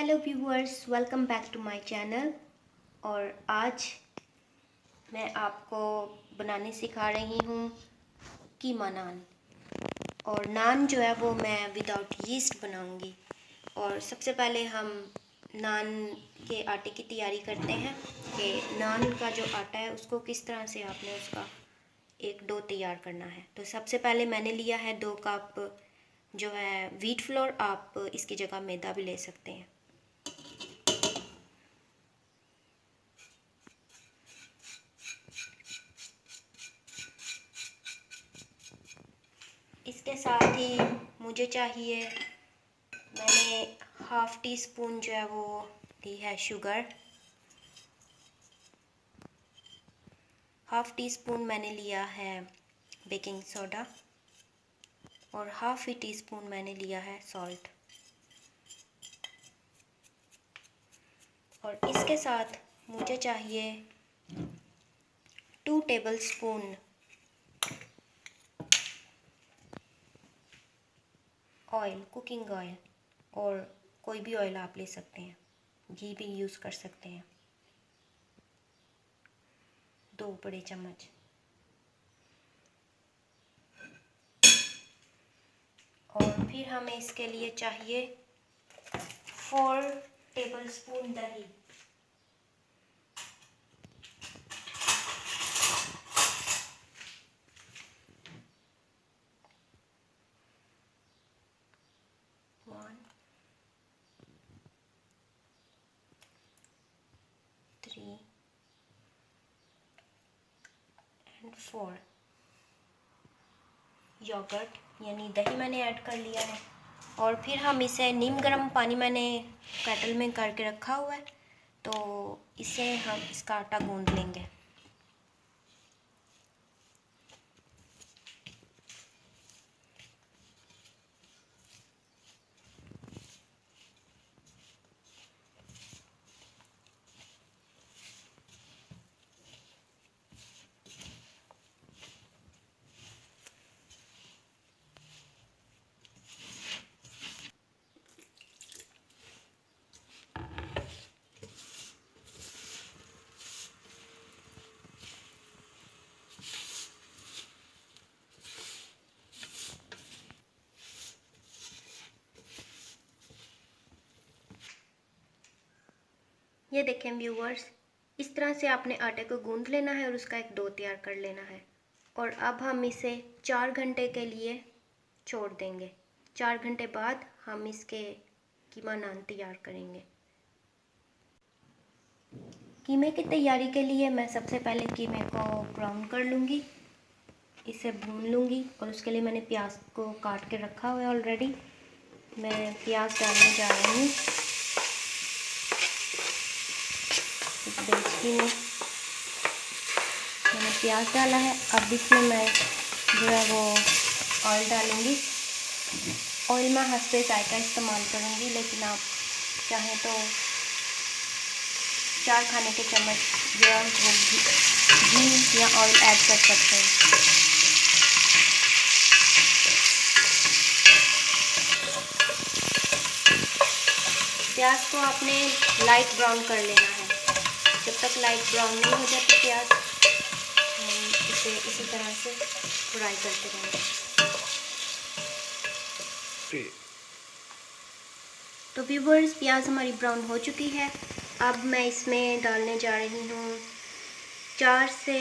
Hello viewers, welcome back to my channel. और आज मैं आपको बनाने सिखा रही हूँ कीमा नान। और नान जो है वो मैं विदाउट यीस्ट बनाऊँगी। और सबसे पहले हम नान के आटे की तैयारी करते हैं कि नान का जो आटा है उसको किस तरह से आपने उसका एक डो तैयार करना है। तो सबसे पहले मैंने लिया है 2 कप जो है व्हीट फ्लोर। आप इसकी जगह मैदा भी ले सकते हैं। इसके साथ ही मुझे चाहिए, मैंने हाफ़ टी स्पून जो है वो ली है शुगर, हाफ़ टी स्पून मैंने लिया है बेकिंग सोडा और हाफ़ ही टी स्पून मैंने लिया है सॉल्ट। और इसके साथ मुझे चाहिए 2 table spoon oil, cooking oil, और कोई भी ऑयल आप ले सकते हैं, घी भी यूज़ कर सकते हैं। 2 बड़े चम्मच। और फिर हमें इसके लिए चाहिए 4 टेबल स्पून दही। One, 3 and 4 योगर्ट यानी दही मैंने ऐड कर लिया है। और फिर हम इसे नीम गर्म पानी मैंने केटल में करके रखा हुआ है, तो इसे हम इसका आटा गूंद लेंगे। ये देखें व्यूवर्स, इस तरह से आपने आटे को गूंद लेना है और उसका एक डो तैयार कर लेना है। और अब हम इसे 4 घंटे के लिए छोड़ देंगे। 4 घंटे बाद हम इसके कीमा नान तैयार करेंगे। कीमे की तैयारी के लिए मैं सबसे पहले कीमे को ब्राउन कर लूँगी, इसे भून लूँगी। और उसके लिए मैंने प्याज को काट के रखा हुआ है ऑलरेडी। मैं प्याज डालने जा रही हूँ इस डेचकी में। मैंने प्याज डाला है। अब इसमें मैं जो है वो ऑयल डालूँगी। ऑयल मैं हंसपे चाय का इस्तेमाल करूँगी, लेकिन आप चाहें तो 4 खाने के चम्मच जो है वो घी या ऑयल ऐड कर सकते हैं। प्याज को आपने लाइट ब्राउन कर लेना है। जब तक लाइट ब्राउन नहीं हो जाती प्याज, हम इसे इसी तरह से फ्राई करते रहेंगे। तो व्यूवर्स, प्याज हमारी ब्राउन हो चुकी है। अब मैं इसमें डालने जा रही हूँ 4 से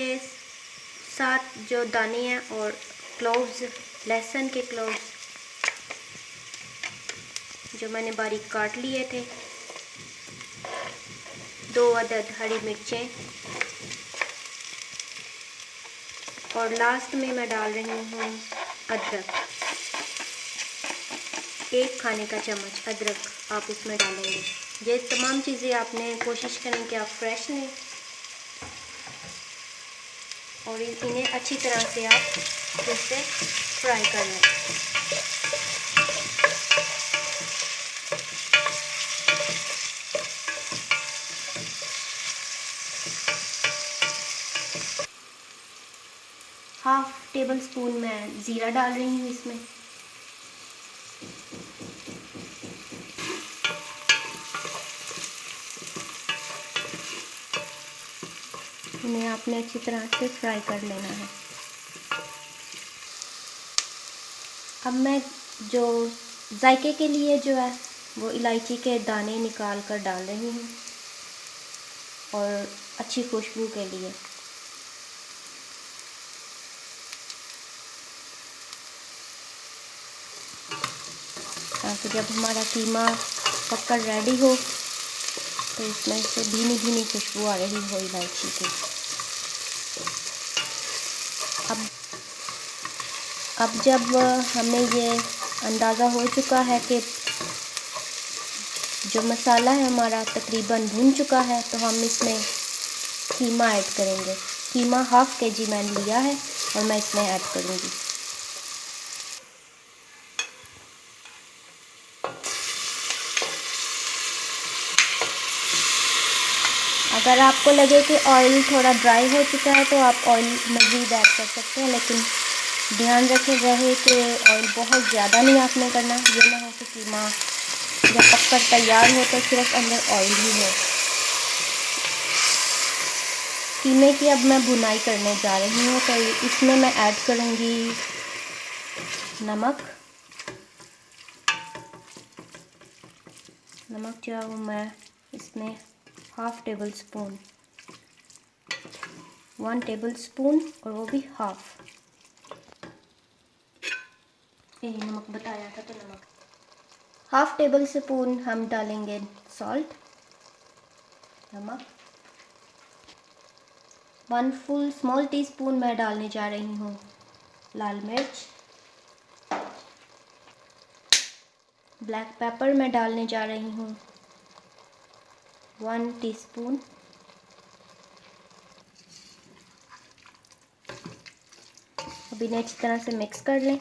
7 जो दाने हैं और क्लोव्स, लहसुन के क्लोव्स जो मैंने बारीक काट लिए थे, 2 अदद हरी मिर्चें, और लास्ट में मैं डाल रही हूँ अदरक। 1 खाने का चम्मच अदरक आप इसमें डालेंगे। ये तमाम चीज़ें आपने कोशिश करें कि आप फ्रेश लें और इन्हें अच्छी तरह से आप फिर से फ्राई कर लें। हाफ़ टेबल स्पून मैं ज़ीरा डाल रही हूँ इसमें। इन्हें आपने अच्छी तरह से फ्राई कर लेना है। अब मैं जो जायके के लिए जो है वो इलायची के दाने निकाल कर डाल रही हूँ और अच्छी खुशबू के लिए। ताकि जब हमारा कीमा पककर रेडी हो तो इसमें से भीनी भीनी खुशबू आ रही हो इलायची की। अब जब हमें ये अंदाज़ा हो चुका है कि जो मसाला है हमारा तकरीबन भुन चुका है, तो हम इसमें कीमा ऐड करेंगे। कीमा हाफ़ kg मैंने लिया है और मैं इसमें ऐड करूँगी। अगर आपको लगे कि ऑयल थोड़ा ड्राई हो चुका है तो आप ऑयल मज़ीद ऐड कर सकते हैं, लेकिन ध्यान रहे कि ऑयल बहुत ज़्यादा नहीं आपने करना। ये ना हो कि कीमा जब पककर तैयार हो तो सिर्फ अंदर ऑयल ही हो। कीमे की अब मैं भुनाई करने जा रही हूँ, तो इसमें मैं ऐड करूँगी नमक। नमक जो है वो मैं इसमें half table spoon, 1 table spoon, और वो भी हाफ़। यही नमक बताया था, तो नमक हाफ़ टेबल स्पून हम डालेंगे सॉल्ट, नमक। 1 फुल स्मॉल टीस्पून मैं डालने जा रही हूँ लाल मिर्च। ब्लैक पेपर मैं डालने जा रही हूँ 1 टीस्पून। अब इन्हें अच्छी तरह से मिक्स कर लें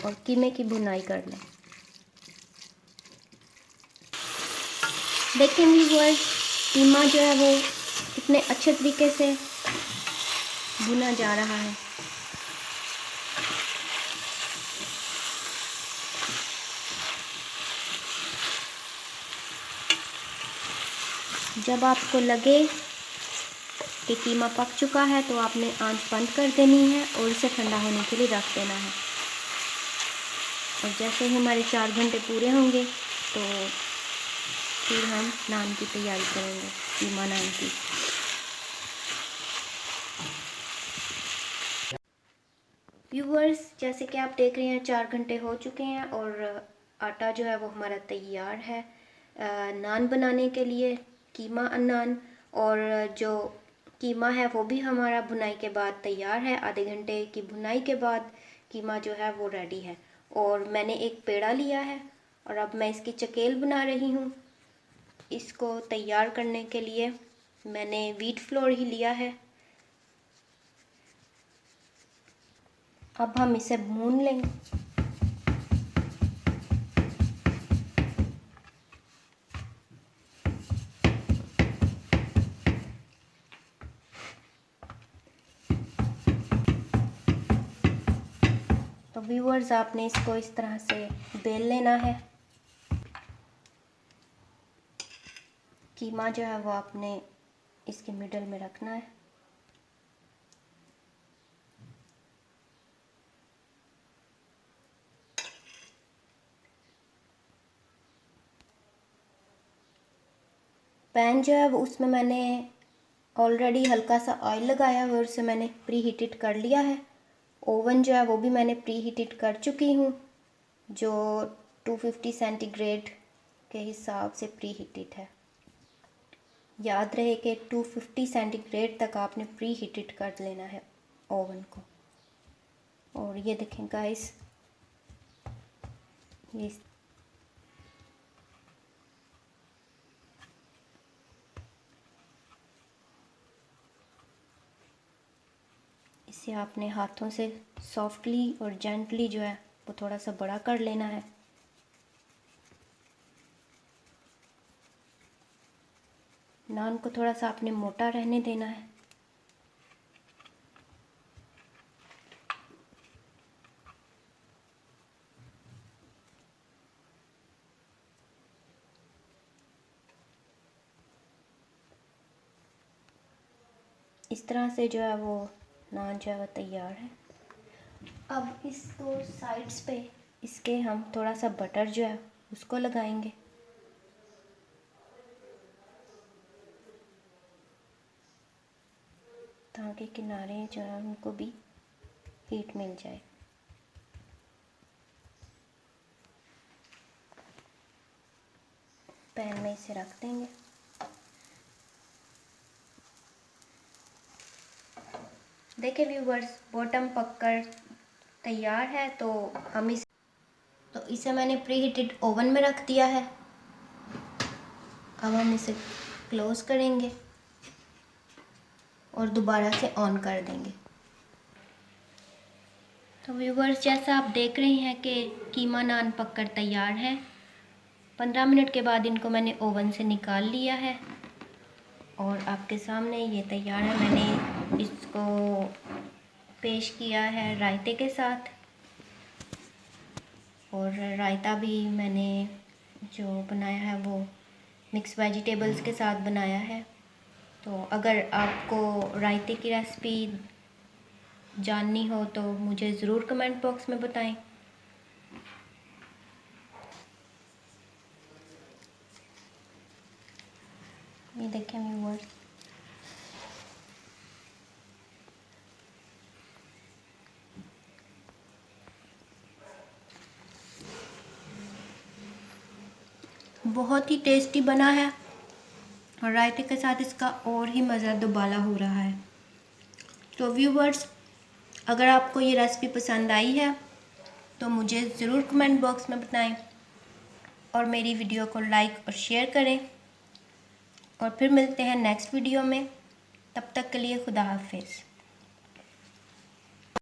और कीमे की भुनाई कर लें। देखें व्यूअर्स, कीमा जो है वो कितने अच्छे तरीके से भुना जा रहा है। जब आपको लगे कि कीमा पक चुका है तो आपने आंच बंद कर देनी है और इसे ठंडा होने के लिए रख देना है। और जैसे ही हमारे 4 घंटे पूरे होंगे तो फिर हम नान की तैयारी करेंगे, कीमा नान की। व्यूअर्स, जैसे कि आप देख रहे हैं 4 घंटे हो चुके हैं और आटा जो है वो हमारा तैयार है नान बनाने के लिए, कीमा नान। और जो कीमा है वो भी हमारा भुनाई के बाद तैयार है। आधे घंटे की भुनाई के बाद कीमा जो है वो रेडी है। और मैंने एक पेड़ा लिया है और अब मैं इसकी चकेल बना रही हूँ। इसको तैयार करने के लिए मैंने व्हीट फ्लोर ही लिया है। अब हम इसे भून लेंगे। तो व्यूअर्स, आपने इसको इस तरह से बेल लेना है। कीमा जो है वो आपने इसके मिडल में रखना है। पैन जो है वो उसमें मैंने ऑलरेडी हल्का सा ऑयल लगाया हुआ है और उसे मैंने प्री हीटेड कर लिया है। ओवन जो है वो भी मैंने प्री हीटेड कर चुकी हूँ, जो 250 सेंटीग्रेड के हिसाब से प्री हीटेड है। याद रहे कि 250 सेंटीग्रेड तक आपने प्री हीटेड कर लेना है ओवन को। और ये देखें गाइस, ये इसे आपने हाथों से सॉफ्टली और जेंटली जो है वो थोड़ा सा बड़ा कर लेना है। नान को थोड़ा सा आपने मोटा रहने देना है। इस तरह से जो है वो नान जो है वो तैयार है। अब इसको साइड्स पे इसके हम थोड़ा सा बटर जो है उसको लगाएंगे, ताकि किनारे जो है उनको भी हीट मिल जाए। पैन में इसे रख देंगे। देखिए व्यूवर्स, बॉटम पककर तैयार है। तो इसे मैंने प्री हीटेड ओवन में रख दिया है। अब हम इसे क्लोज़ करेंगे और दोबारा से ऑन कर देंगे। तो व्यूवर्स, जैसा आप देख रहे हैं कि कीमा नान पककर तैयार है। 15 मिनट के बाद इनको मैंने ओवन से निकाल लिया है और आपके सामने ये तैयार है। मैंने इसको पेश किया है रायते के साथ, और रायता भी मैंने जो बनाया है वो मिक्स वेजिटेबल्स के साथ बनाया है। तो अगर आपको रायते की रेसिपी जाननी हो तो मुझे ज़रूर कमेंट बॉक्स में बताएं। ये देखें व्यूअर्स, बहुत ही टेस्टी बना है और रायते के साथ इसका और ही मज़ा दुबाला हो रहा है। तो व्यूअर्स, अगर आपको ये रेसिपी पसंद आई है तो मुझे ज़रूर कमेंट बॉक्स में बताएं और मेरी वीडियो को लाइक और शेयर करें। और फिर मिलते हैं नेक्स्ट वीडियो में। तब तक के लिए खुदा हाफिज़।